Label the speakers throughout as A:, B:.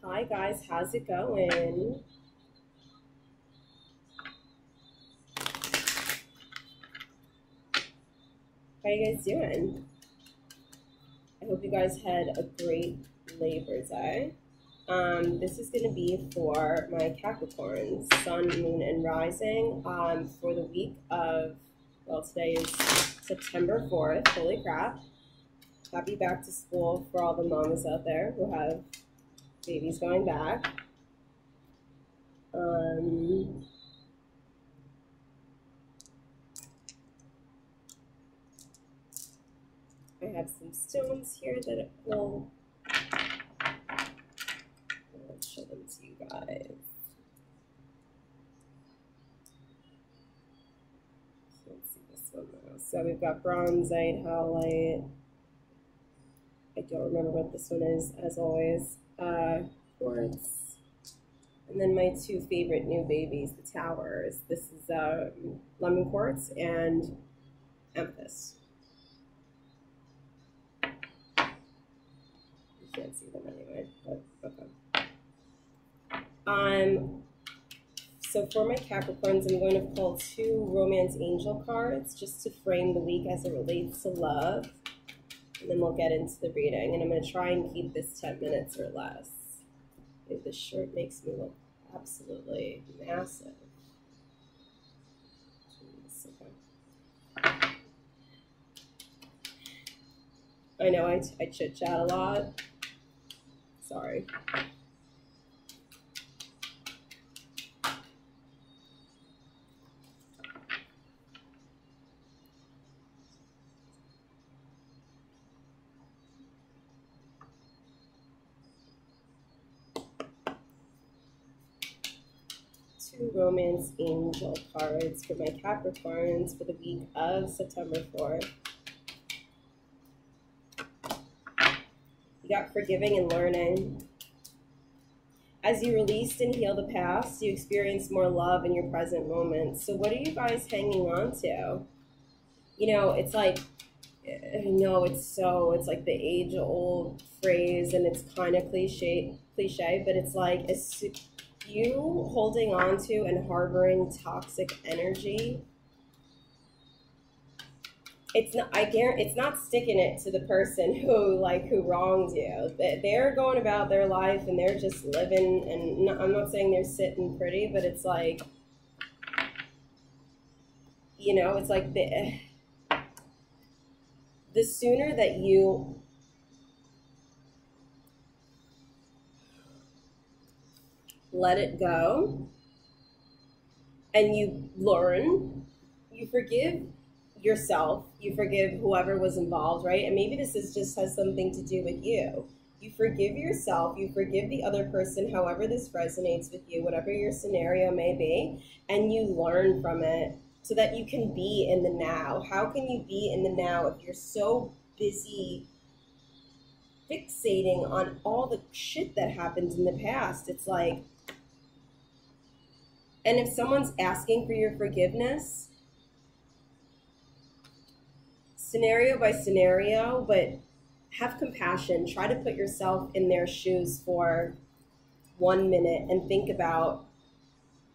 A: Hi guys, how's it going? How you guys doing? I hope you guys had a great Labor Day. This is going to be for my Capricorns, Sun, Moon, and Rising for the week of, well, today is September 4th. Holy crap. Happy back to school for all the mamas out there who have babies going back. I have some stones here that will I'll show them to you guys. Can't see this one though. So we've got bronzite, howlite. I don't remember what this one is, as always. Quartz. And then my two favorite new babies, the towers. This is lemon quartz and amethyst. You can't see them anyway, but okay. So for my Capricorns, I'm going to pull two Romance Angel cards just to frame the week as it relates to love. And then we'll get into the reading. And I'm going to try and keep this 10 minutes or less. This shirt makes me look absolutely massive. Jeez, okay. I know I chit-chat a lot. Sorry. Two Romance Angel cards for my Capricorns for the week of September 4th. You got forgiving and learning. As you released and heal the past, you experience more love in your present moment. So what are you guys hanging on to? You know, it's like, I know it's like the age-old phrase, and it's kind of cliche, but it's like, you holding on to and harboring toxic energy, it's not sticking it to the person who wronged you. They're going about their life and they're just living, and I'm not saying they're sitting pretty, but it's like, you know, it's like the sooner that you let it go and you learn, you forgive yourself, you forgive whoever was involved, right? And maybe this just has something to do with you. You forgive yourself, you forgive the other person, however this resonates with you, whatever your scenario may be, and you learn from it so that you can be in the now. How can you be in the now if you're so busy fixating on all the shit that happened in the past? It's like, and if someone's asking for your forgiveness, scenario by scenario, but have compassion. Try to put yourself in their shoes for 1 minute and think about,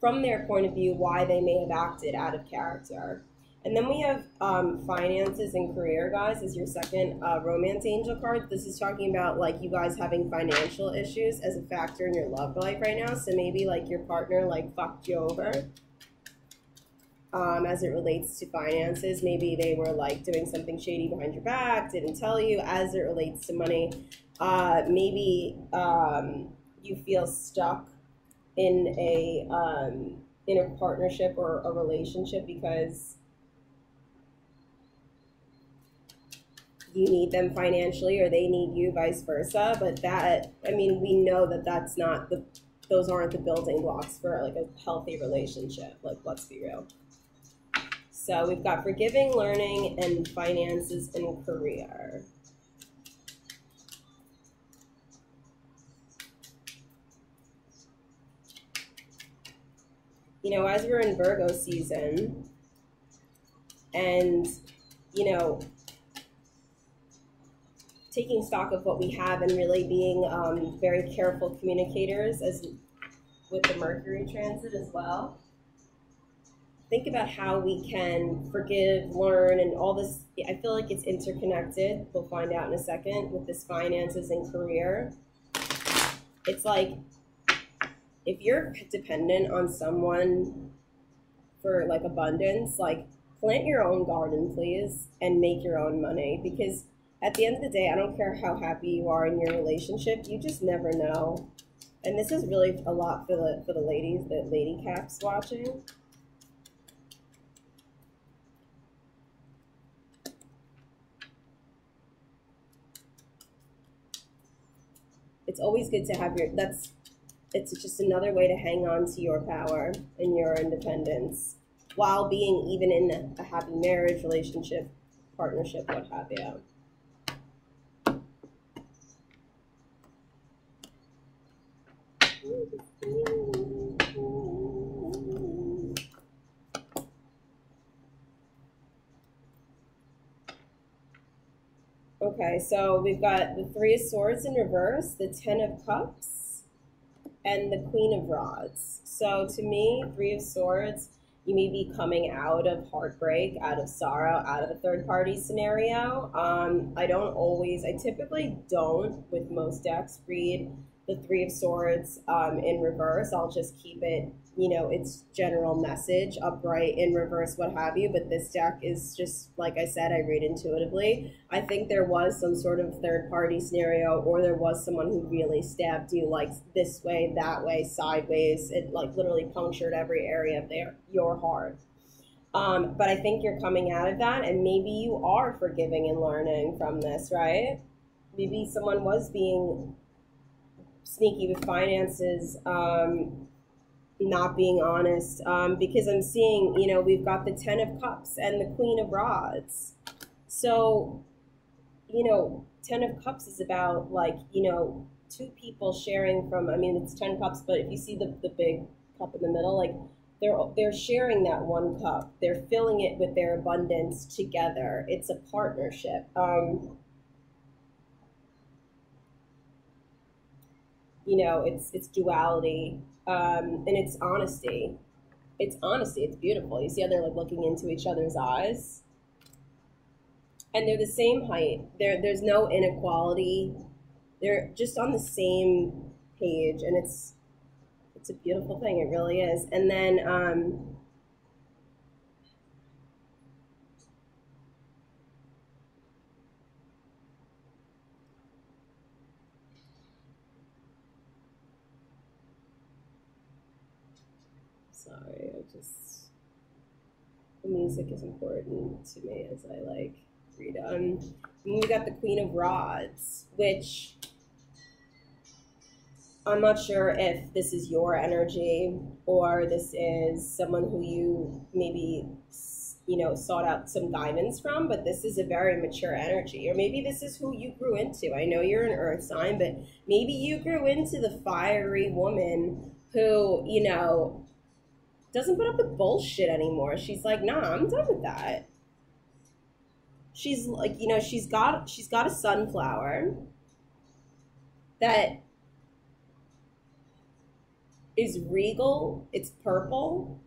A: from their point of view, why they may have acted out of character. And then we have finances and career, guys, as your second Romance Angel card. This is talking about like you guys having financial issues as a factor in your love life right now. So maybe like your partner like fucked you over as it relates to finances. Maybe they were like doing something shady behind your back, didn't tell you. As it relates to money, maybe you feel stuck in a partnership or a relationship because you need them financially or they need you, vice versa. But that, I mean, we know that that's not those aren't the building blocks for like a healthy relationship. Like, let's be real. So we've got forgiving, learning, and finances and career. You know, as we're in Virgo season, and, you know, taking stock of what we have and really being very careful communicators, as with the Mercury transit as well. Think about how we can forgive, learn, and all this. I feel like it's interconnected. We'll find out in a second with this finances and career. It's like, if you're dependent on someone for like abundance, like plant your own garden, please, and make your own money. Because at the end of the day, I don't care how happy you are in your relationship, you just never know. And this is really a lot for the ladies, the lady caps watching. It's always good to have it's just another way to hang on to your power and your independence while being even in a happy marriage, relationship, partnership, what have you. Okay, so we've got the Three of Swords in reverse, the Ten of Cups, and the Queen of Rods. So to me, Three of Swords, you may be coming out of heartbreak, out of sorrow, out of a third-party scenario. I typically don't, with most decks, read the Three of Swords in reverse. I'll just keep it, its general message, upright, in reverse, what have you. But this deck is just, like I said, I read intuitively. I think there was some sort of third-party scenario, or there was someone who really stabbed you, like, this way, that way, sideways. It, like, literally punctured every area of your heart. But I think you're coming out of that, and maybe you are forgiving and learning from this, right? Maybe someone was being sneaky with finances, not being honest, because I'm seeing, we've got the Ten of Cups and the Queen of Rods. So, Ten of Cups is about, like, two people sharing from, it's 10 cups, but if you see the big cup in the middle, like, they're sharing that one cup. They're filling it with their abundance together. It's a partnership. It's duality, and it's honesty. It's honesty. It's beautiful. You see how they're, like, looking into each other's eyes, and they're the same height. There's no inequality. They're just on the same page, and it's a beautiful thing. It really is. And then sorry, the music is important to me as I, like, read on. And we got the Queen of Rods, which I'm not sure if this is your energy or this is someone who you maybe, sought out some guidance from, but this is a very mature energy. Or maybe this is who you grew into. I know you're an earth sign, but maybe you grew into the fiery woman who, doesn't put up with bullshit anymore. She's like, nah, I'm done with that. She's like, she's got a sunflower that is regal. It's purple.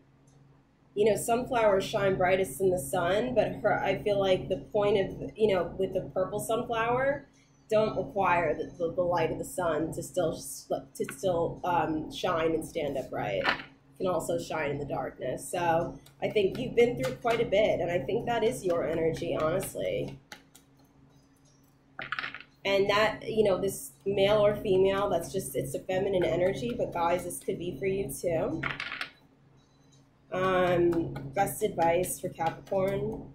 A: Sunflowers shine brightest in the sun, but I feel like the point of, with the purple sunflower, don't require the light of the sun to still shine and stand upright. Can also shine in the darkness. So I think you've been through quite a bit, and I think that is your energy, honestly. And that, this male or female, it's a feminine energy, but guys, this could be for you too. Best advice for Capricorn.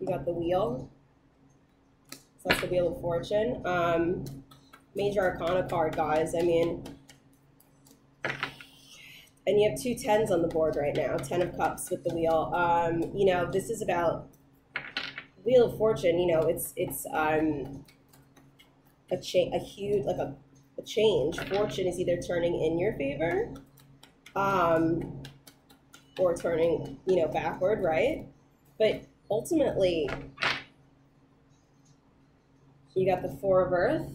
A: You got the Wheel. So that's the Wheel of Fortune. Major Arcana card, guys. And you have 2 10s on the board right now. 10 of Cups with the Wheel. This is about Wheel of Fortune. It's a huge, like a change. Fortune is either turning in your favor, or turning, backward, right? But ultimately, you got the Four of Earth.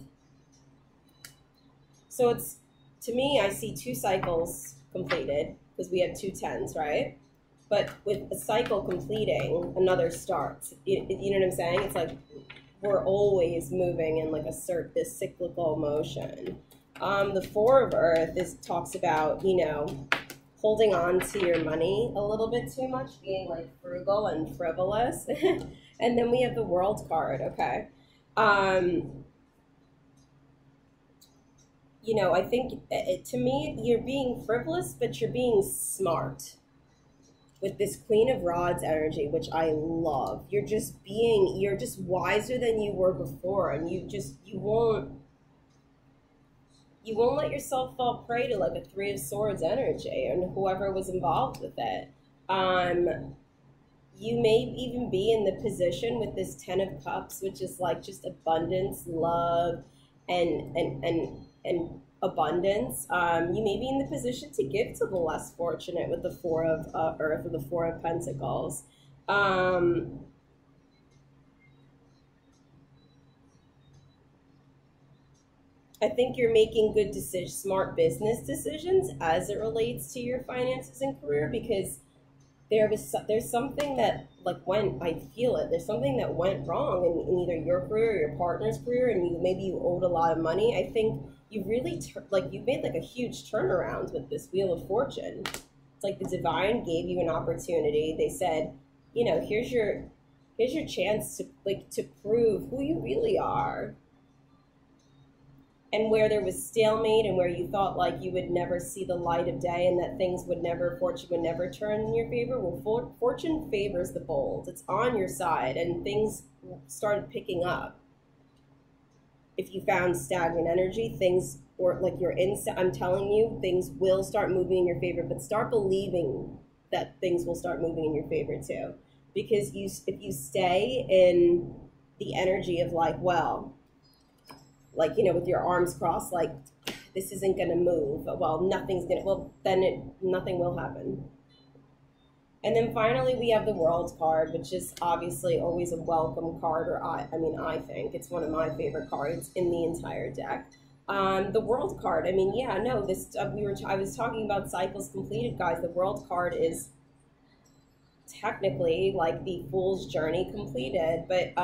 A: So it's, to me, I see 2 cycles completed because we had 2 tens, right? But with a cycle completing, another starts. You know what I'm saying? It's like we're always moving in like this cyclical motion. The Four of Earth talks about, you know, holding on to your money a little bit too much, being like frugal and frivolous. And then we have the World card, okay? You know, I think to me, you're being frivolous, but you're being smart with this Queen of Rods energy, which I love. You're just wiser than you were before, and you won't let yourself fall prey to like a Three of Swords energy and whoever was involved with it. You may even be in the position with this Ten of Cups, which is like just abundance, love, and abundance. You may be in the position to give to the less fortunate with the Four of Earth or the Four of Pentacles. I think you're making good decisions, smart business decisions as it relates to your finances and career, because there's something that I feel it. There's something that went wrong in either your career or your partner's career, and maybe you owed a lot of money. I think you really you made like a huge turnaround with this Wheel of Fortune. It's like the divine gave you an opportunity. They said, you know, here's your chance to prove who you really are. And where there was stalemate and where you thought like you would never see the light of day and that fortune would never turn in your favor, well, fortune favors the bold. It's on your side, and things started picking up. If you found stagnant energy, I'm telling you, things will start moving in your favor, but start believing that things will start moving in your favor too. Because if you stay in the energy of with your arms crossed, like this isn't going to move, nothing will happen. And then finally we have the World card, which is obviously always a welcome card, I think it's one of my favorite cards in the entire deck. The World card, I was talking about cycles completed, guys. The World card is technically like the Fool's journey completed, but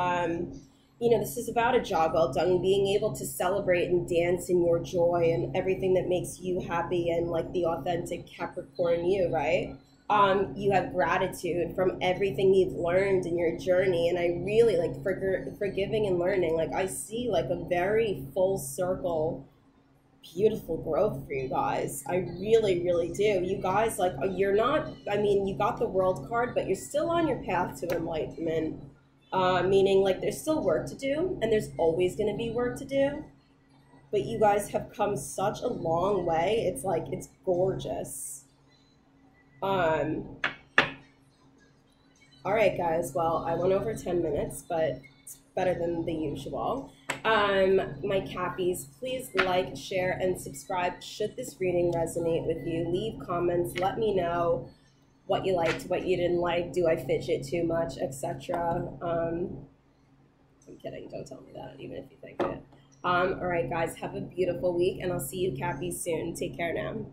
A: this is about a job well done, being able to celebrate and dance in your joy and everything that makes you happy, and like the authentic Capricorn you, right? You have gratitude from everything you've learned in your journey, and I really like forgiving and learning. Like I see like a very full circle, beautiful growth for you guys. I really, really do. You guys, you got the World card, but you're still on your path to enlightenment. Meaning like there's still work to do, and there's always going to be work to do, but you guys have come such a long way. It's gorgeous. All right, guys. Well, I went over 10 minutes, but it's better than the usual. My Cappies, please like, share, and subscribe should this reading resonate with you. Leave comments. Let me know what you liked, what you didn't like, do I fidget too much, etc. I'm kidding, don't tell me that, even if you think it. All right, guys, have a beautiful week, and I'll see you Cappies soon. Take care now.